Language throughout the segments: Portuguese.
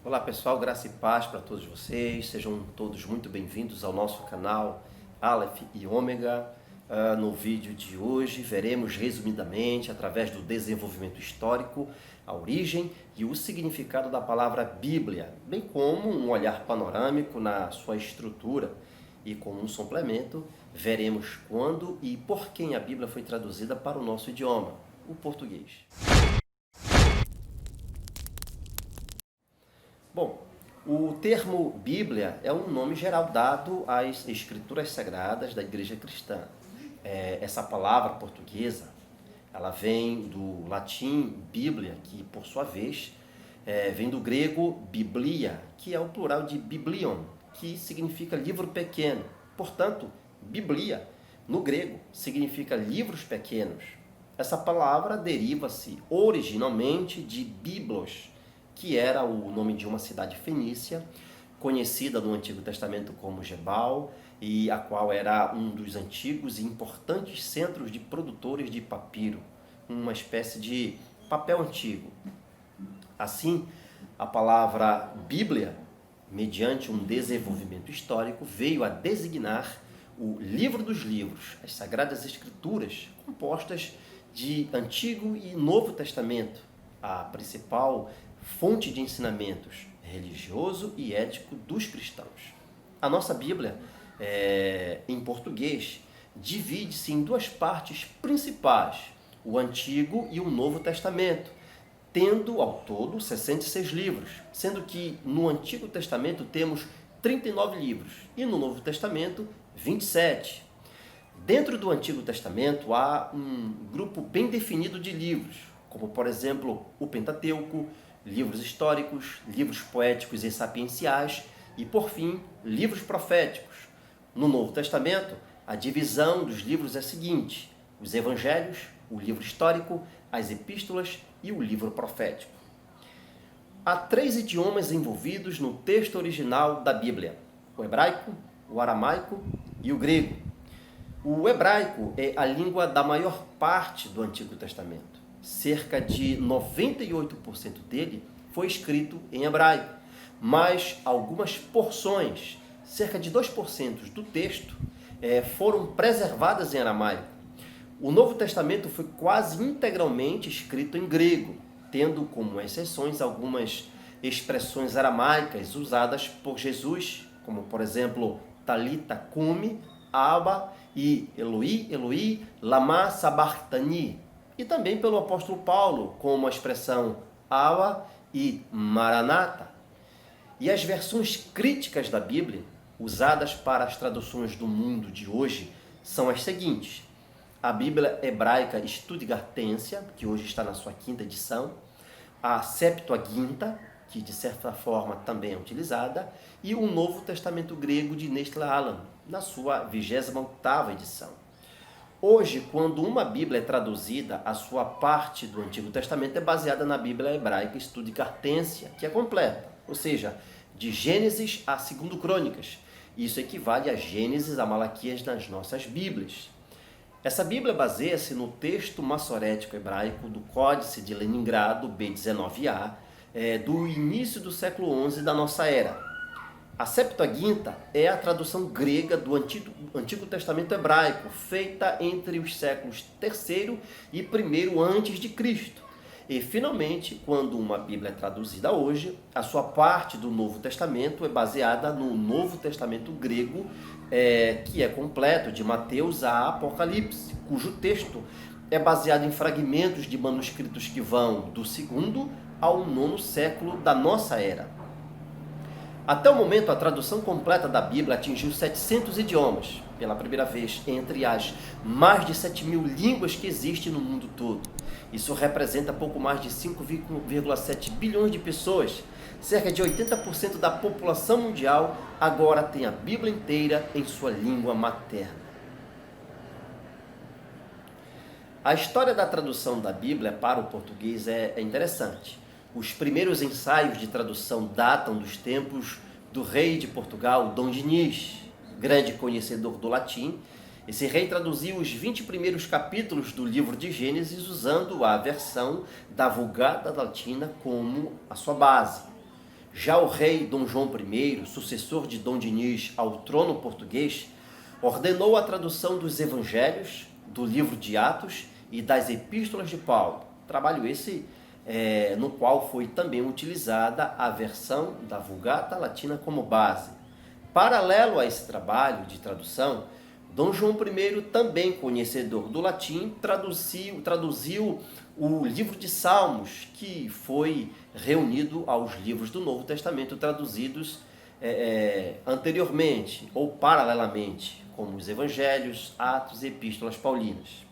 Olá pessoal, graça e paz para todos vocês, sejam todos muito bem-vindos ao nosso canal Aleph e Ômega. No vídeo de hoje veremos resumidamente, através do desenvolvimento histórico, a origem e o significado da palavra Bíblia, bem como um olhar panorâmico na sua estrutura. E como um suplemento, veremos quando e por quem a Bíblia foi traduzida para o nosso idioma, o português. Bom, o termo Bíblia é um nome geral dado às escrituras sagradas da Igreja Cristã. Essa palavra portuguesa, ela vem do latim Bíblia, que por sua vez vem do grego biblia, que é o plural de biblion, que significa livro pequeno. Portanto, Biblia, no grego, significa livros pequenos. Essa palavra deriva-se originalmente de biblos, que era o nome de uma cidade fenícia, conhecida no Antigo Testamento como Gebal, e a qual era um dos antigos e importantes centros de produtores de papiro, uma espécie de papel antigo. Assim, a palavra Bíblia, mediante um desenvolvimento histórico, veio a designar o livro dos livros, as Sagradas Escrituras, compostas de Antigo e Novo Testamento, a principal fonte de ensinamentos religioso e ético dos cristãos. A nossa Bíblia, em português, divide-se em duas partes principais, o Antigo e o Novo Testamento, tendo ao todo 66 livros, sendo que no Antigo Testamento temos 39 livros e no Novo Testamento 27. Dentro do Antigo Testamento há um grupo bem definido de livros, como por exemplo o Pentateuco, livros históricos, livros poéticos e sapienciais e, por fim, livros proféticos. No Novo Testamento, a divisão dos livros é a seguinte: os evangelhos, o livro histórico, as epístolas e o livro profético. Há 3 idiomas envolvidos no texto original da Bíblia: o hebraico, o aramaico e o grego. O hebraico é a língua da maior parte do Antigo Testamento. Cerca de 98% dele foi escrito em hebraico, mas algumas porções, cerca de 2% do texto, foram preservadas em aramaico. O Novo Testamento foi quase integralmente escrito em grego, tendo como exceções algumas expressões aramaicas usadas por Jesus, como por exemplo, Talita cumi, Abba e Eloi, Eloi, lama sabachthani, e também pelo apóstolo Paulo, como a expressão Abba e Maranata. E as versões críticas da Bíblia, usadas para as traduções do mundo de hoje, são as seguintes: a Bíblia Hebraica Stuttgartensia, que hoje está na sua 5ª edição, a Septuaginta, que de certa forma também é utilizada, e o Novo Testamento Grego de Nestle Aland, na sua 28ª edição. Hoje, quando uma Bíblia é traduzida, a sua parte do Antigo Testamento é baseada na Bíblia Hebraica Stuttgartensia, que é completa, ou seja, de Gênesis a 2 Crônicas. Isso equivale a Gênesis a Malaquias nas nossas Bíblias. Essa Bíblia baseia-se no texto massorético hebraico do Códice de Leningrado, B19a, do início do século XI da nossa era. A Septuaginta é a tradução grega do Antigo Testamento hebraico, feita entre os séculos III e I a.C. E, finalmente, quando uma Bíblia é traduzida hoje, a sua parte do Novo Testamento é baseada no Novo Testamento grego, que é completo, de Mateus a Apocalipse, cujo texto é baseado em fragmentos de manuscritos que vão do 2º ao 9º século da nossa era. Até o momento, a tradução completa da Bíblia atingiu 700 idiomas, pela primeira vez, entre as mais de 7.000 línguas que existem no mundo todo. Isso representa pouco mais de 5,7 bilhões de pessoas. Cerca de 80% da população mundial agora tem a Bíblia inteira em sua língua materna. A história da tradução da Bíblia para o português é interessante. Os primeiros ensaios de tradução datam dos tempos do rei de Portugal, Dom Dinis, grande conhecedor do latim. Esse rei traduziu os 20 primeiros capítulos do livro de Gênesis usando a versão da Vulgata Latina como a sua base. Já o rei Dom João I, sucessor de Dom Dinis ao trono português, ordenou a tradução dos evangelhos, do livro de Atos e das epístolas de Paulo. Trabalho esse no qual foi também utilizada a versão da Vulgata Latina como base. Paralelo a esse trabalho de tradução, Dom João I, também conhecedor do latim, traduziu o livro de Salmos, que foi reunido aos livros do Novo Testamento traduzidos anteriormente ou paralelamente, como os Evangelhos, Atos e Epístolas Paulinas.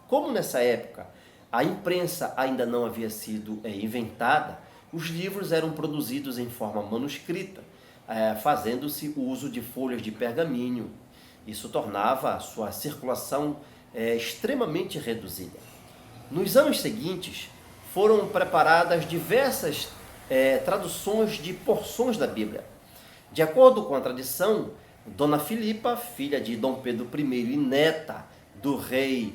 Como nessa época a imprensa ainda não havia sido inventada, os livros eram produzidos em forma manuscrita, fazendo-se uso de folhas de pergaminho. Isso tornava a sua circulação extremamente reduzida. Nos anos seguintes, foram preparadas diversas traduções de porções da Bíblia. De acordo com a tradição, Dona Filipa, filha de Dom Pedro I e neta do rei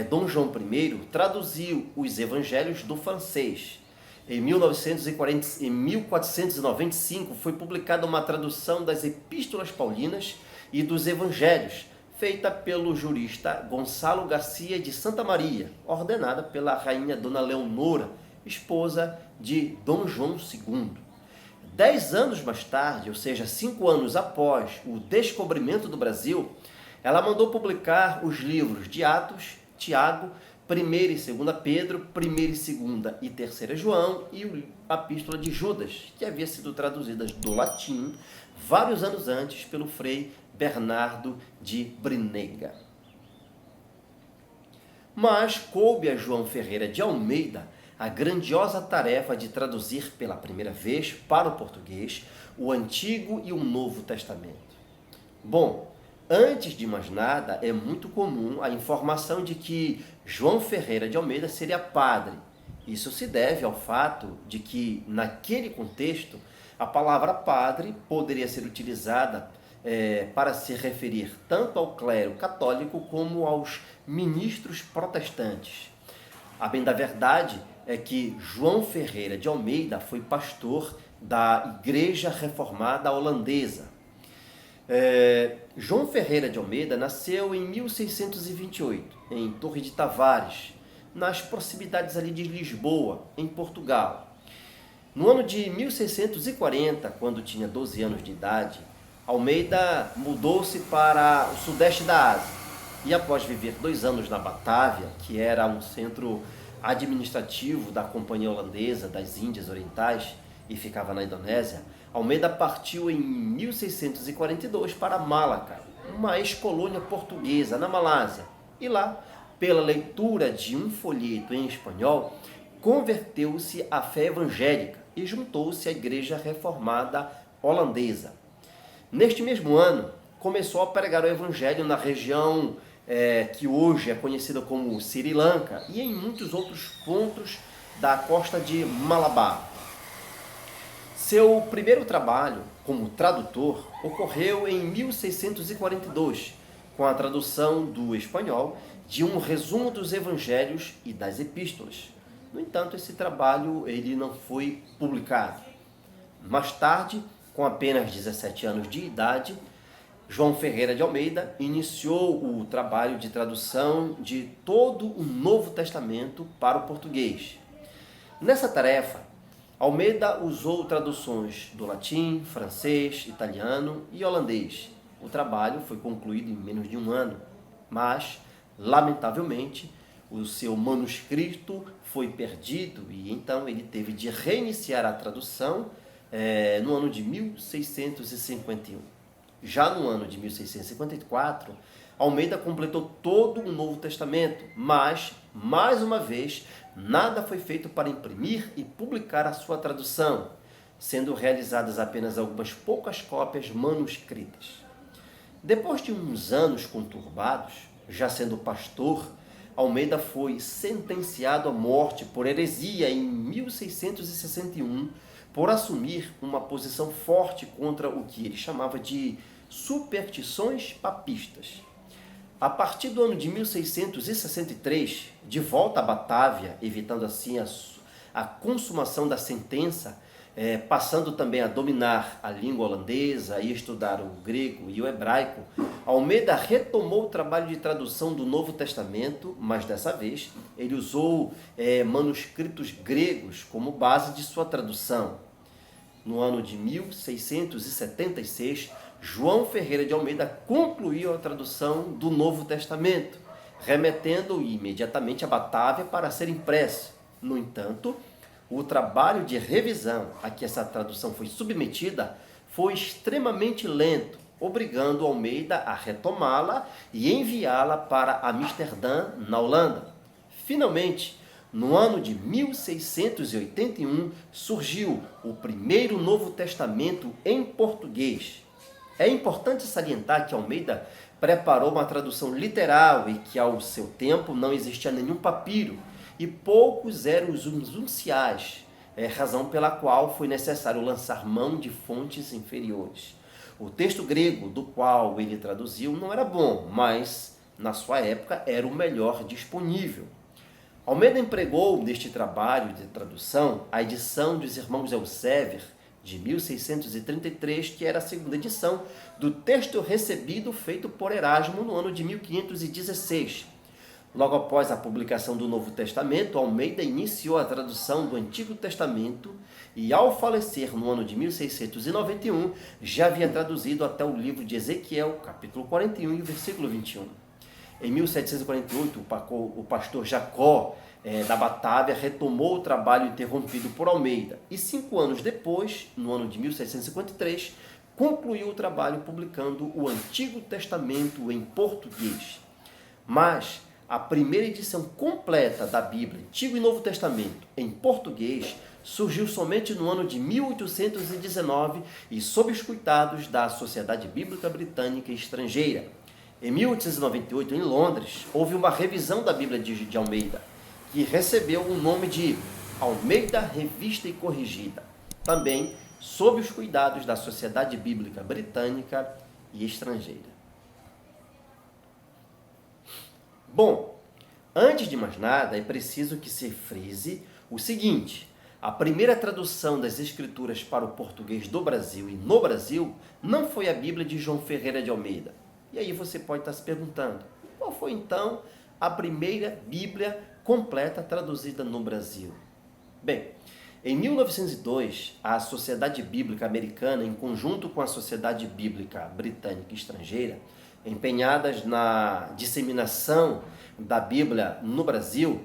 Dom João I, traduziu os evangelhos do francês. Em 1495 foi publicada uma tradução das epístolas paulinas e dos evangelhos, feita pelo jurista Gonçalo Garcia de Santa Maria, ordenada pela rainha Dona Leonora, esposa de Dom João II. 10 anos mais tarde, ou seja, 5 anos após o descobrimento do Brasil, ela mandou publicar os livros de Atos, Tiago, 1ª e 2ª Pedro, 1ª e 2ª e 3ª João e a Epístola de Judas, que havia sido traduzida do latim vários anos antes pelo frei Bernardo de Brinega. Mas coube a João Ferreira de Almeida a grandiosa tarefa de traduzir pela primeira vez para o português o Antigo e o Novo Testamento. Bom, antes de mais nada, é muito comum a informação de que João Ferreira de Almeida seria padre. Isso se deve ao fato de que, naquele contexto, a palavra padre poderia ser utilizada para se referir tanto ao clero católico como aos ministros protestantes. A bem da verdade é que João Ferreira de Almeida foi pastor da Igreja Reformada Holandesa. João Ferreira de Almeida nasceu em 1628, em Torre de Tavares, nas proximidades ali de Lisboa, em Portugal. No ano de 1640, quando tinha 12 anos de idade, Almeida mudou-se para o sudeste da Ásia e, após viver 2 anos na Batávia, que era um centro administrativo da Companhia Holandesa das Índias Orientais e ficava na Indonésia, Almeida partiu em 1642 para Malaca, uma ex-colônia portuguesa na Malásia, e lá, pela leitura de um folheto em espanhol, converteu-se à fé evangélica e juntou-se à Igreja Reformada Holandesa. Neste mesmo ano, começou a pregar o evangelho na região que hoje é conhecida como Sri Lanka e em muitos outros pontos da costa de Malabar. Seu primeiro trabalho como tradutor ocorreu em 1642, com a tradução do espanhol de um resumo dos evangelhos e das epístolas. No entanto, esse trabalho ele não foi publicado. Mais tarde, com apenas 17 anos de idade, João Ferreira de Almeida iniciou o trabalho de tradução de todo o Novo Testamento para o português. Nessa tarefa, Almeida usou traduções do latim, francês, italiano e holandês. O trabalho foi concluído em menos de um ano, mas, lamentavelmente, o seu manuscrito foi perdido e então ele teve de reiniciar a tradução no ano de 1651. Já no ano de 1654, Almeida completou todo o Novo Testamento, mas, mais uma vez, nada foi feito para imprimir e publicar a sua tradução, sendo realizadas apenas algumas poucas cópias manuscritas. Depois de uns anos conturbados, já sendo pastor, Almeida foi sentenciado à morte por heresia em 1661, por assumir uma posição forte contra o que ele chamava de superstições papistas. A partir do ano de 1663, de volta à Batávia, evitando assim a consumação da sentença, passando também a dominar a língua holandesa e estudar o grego e o hebraico, Almeida retomou o trabalho de tradução do Novo Testamento, mas dessa vez ele usou manuscritos gregos como base de sua tradução. No ano de 1676, João Ferreira de Almeida concluiu a tradução do Novo Testamento, remetendo-o imediatamente a Batávia para ser impresso. No entanto, o trabalho de revisão a que essa tradução foi submetida foi extremamente lento, obrigando Almeida a retomá-la e enviá-la para Amsterdã, na Holanda. Finalmente, no ano de 1681, surgiu o primeiro Novo Testamento em português. É importante salientar que Almeida preparou uma tradução literal e que, ao seu tempo, não existia nenhum papiro e poucos eram os unciais, razão pela qual foi necessário lançar mão de fontes inferiores. O texto grego do qual ele traduziu não era bom, mas, na sua época, era o melhor disponível. Almeida empregou neste trabalho de tradução a edição dos Irmãos Elsevier, de 1633, que era a segunda edição do texto recebido feito por Erasmo no ano de 1516. Logo após a publicação do Novo Testamento, Almeida iniciou a tradução do Antigo Testamento e, ao falecer no ano de 1691, já havia traduzido até o livro de Ezequiel, capítulo 41 e versículo 21. Em 1748, o pastor Jacó da Batávia retomou o trabalho interrompido por Almeida e 5 anos depois, no ano de 1753, concluiu o trabalho publicando o Antigo Testamento em português. Mas a primeira edição completa da Bíblia, Antigo e Novo Testamento, em português, surgiu somente no ano de 1819 e sob os cuidados da Sociedade Bíblica Britânica e Estrangeira. Em 1898, em Londres, houve uma revisão da Bíblia de Almeida, que recebeu o nome de Almeida Revista e Corrigida, também sob os cuidados da Sociedade Bíblica Britânica e Estrangeira. Bom, antes de mais nada, é preciso que se frise o seguinte: a primeira tradução das Escrituras para o português do Brasil e no Brasil não foi a Bíblia de João Ferreira de Almeida. E aí você pode estar se perguntando, qual foi então a primeira Bíblia completa traduzida no Brasil? Bem, em 1902, a Sociedade Bíblica Americana, em conjunto com a Sociedade Bíblica Britânica e Estrangeira, empenhadas na disseminação da Bíblia no Brasil,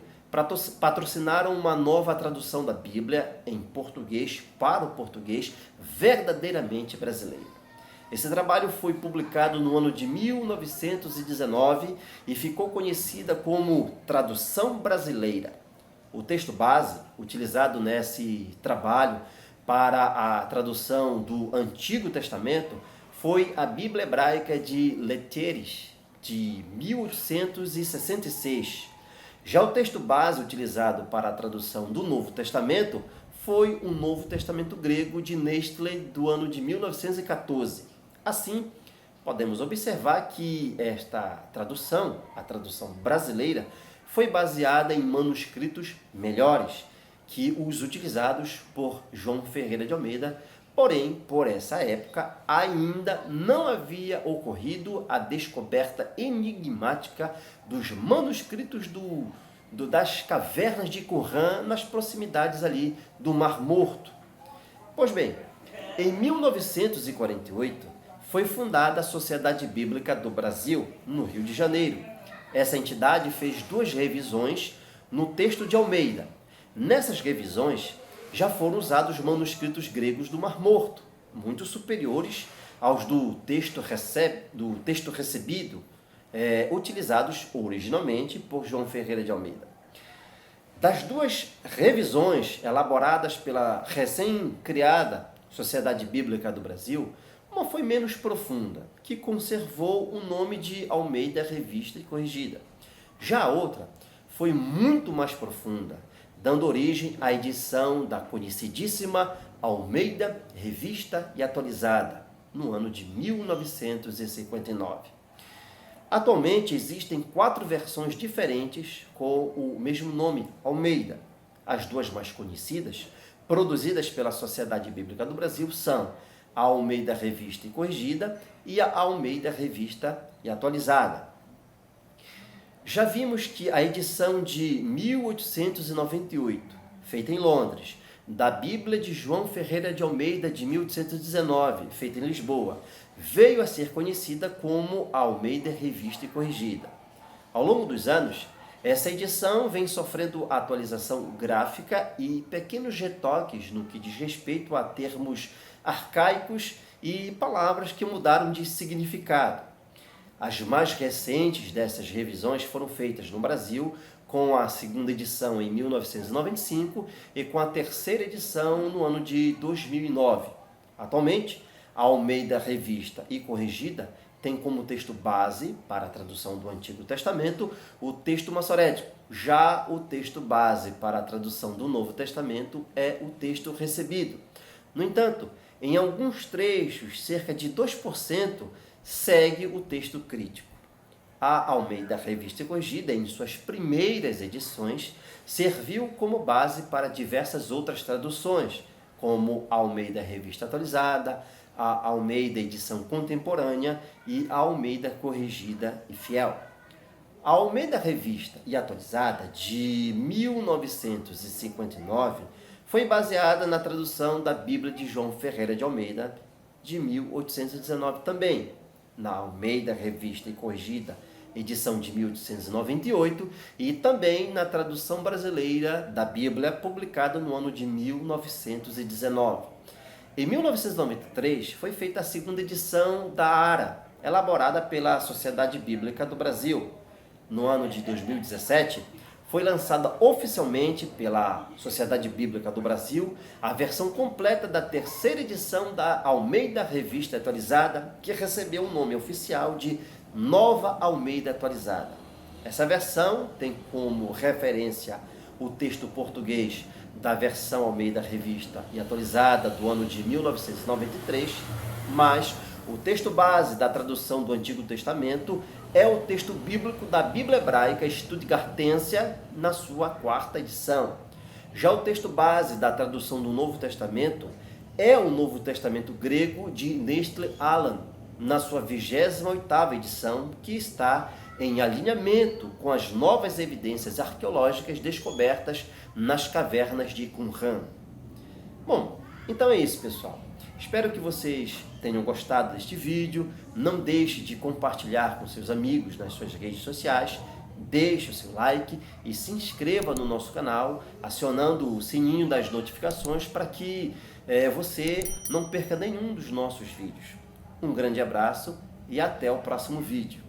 patrocinaram uma nova tradução da Bíblia em português para o português verdadeiramente brasileiro. Esse trabalho foi publicado no ano de 1919 e ficou conhecida como Tradução Brasileira. O texto base utilizado nesse trabalho para a tradução do Antigo Testamento foi a Bíblia Hebraica de Letteres, de 1866. Já o texto base utilizado para a tradução do Novo Testamento foi o Novo Testamento grego de Nestle, do ano de 1914. Assim, podemos observar que esta tradução, a tradução brasileira, foi baseada em manuscritos melhores que os utilizados por João Ferreira de Almeida. Porém, por essa época, ainda não havia ocorrido a descoberta enigmática dos manuscritos das cavernas de Qumran, nas proximidades ali do Mar Morto. Pois bem, em 1948, foi fundada a Sociedade Bíblica do Brasil, no Rio de Janeiro. Essa entidade fez 2 revisões no texto de Almeida. Nessas revisões, já foram usados manuscritos gregos do Mar Morto, muito superiores aos do texto recebido, utilizados originalmente por João Ferreira de Almeida. Das 2 revisões elaboradas pela recém-criada Sociedade Bíblica do Brasil, uma foi menos profunda, que conservou o nome de Almeida Revista e Corrigida. Já a outra foi muito mais profunda, dando origem à edição da conhecidíssima Almeida Revista e Atualizada, no ano de 1959. Atualmente existem 4 versões diferentes com o mesmo nome, Almeida. As 2 mais conhecidas produzidas pela Sociedade Bíblica do Brasil são a Almeida Revista e Corrigida e a Almeida Revista e Atualizada. Já vimos que a edição de 1898, feita em Londres, da Bíblia de João Ferreira de Almeida de 1819, feita em Lisboa, veio a ser conhecida como Almeida Revista e Corrigida. Ao longo dos anos, essa edição vem sofrendo atualização gráfica e pequenos retoques no que diz respeito a termos arcaicos e palavras que mudaram de significado. As mais recentes dessas revisões foram feitas no Brasil, com a segunda edição em 1995 e com a terceira edição no ano de 2009. Atualmente, a Almeida Revista e Corrigida tem como texto base, para a tradução do Antigo Testamento, o texto massorético. Já o texto base para a tradução do Novo Testamento é o texto recebido. No entanto, em alguns trechos, cerca de 2%, segue o texto crítico. A Almeida Revista e Corrigida, em suas primeiras edições, serviu como base para diversas outras traduções, como a Almeida Revista Atualizada, a Almeida Edição Contemporânea e a Almeida Corrigida e Fiel. A Almeida Revista e Atualizada, de 1959, foi baseada na tradução da Bíblia de João Ferreira de Almeida, de 1819 também. Na Almeida Revista e Corrigida, edição de 1898, e também na tradução brasileira da Bíblia, publicada no ano de 1919. Em 1993, foi feita a segunda edição da ARA, elaborada pela Sociedade Bíblica do Brasil. No ano de 2017, foi lançada oficialmente pela Sociedade Bíblica do Brasil a versão completa da terceira edição da Almeida Revista Atualizada, que recebeu o nome oficial de Nova Almeida Atualizada. Essa versão tem como referência o texto português da versão Almeida Revista e Atualizada do ano de 1993, mas o texto base da tradução do Antigo Testamento é o texto bíblico da Bíblia Hebraica Stuttgartensia, na sua quarta edição. Já o texto base da tradução do Novo Testamento é o Novo Testamento grego de Nestle Aland, na sua 28ª edição, que está em alinhamento com as novas evidências arqueológicas descobertas nas cavernas de Qumran. Bom, então é isso, pessoal. Espero que vocês tenham gostado deste vídeo. Não deixe de compartilhar com seus amigos nas suas redes sociais. Deixe o seu like e se inscreva no nosso canal, acionando o sininho das notificações para que você não perca nenhum dos nossos vídeos. Um grande abraço e até o próximo vídeo.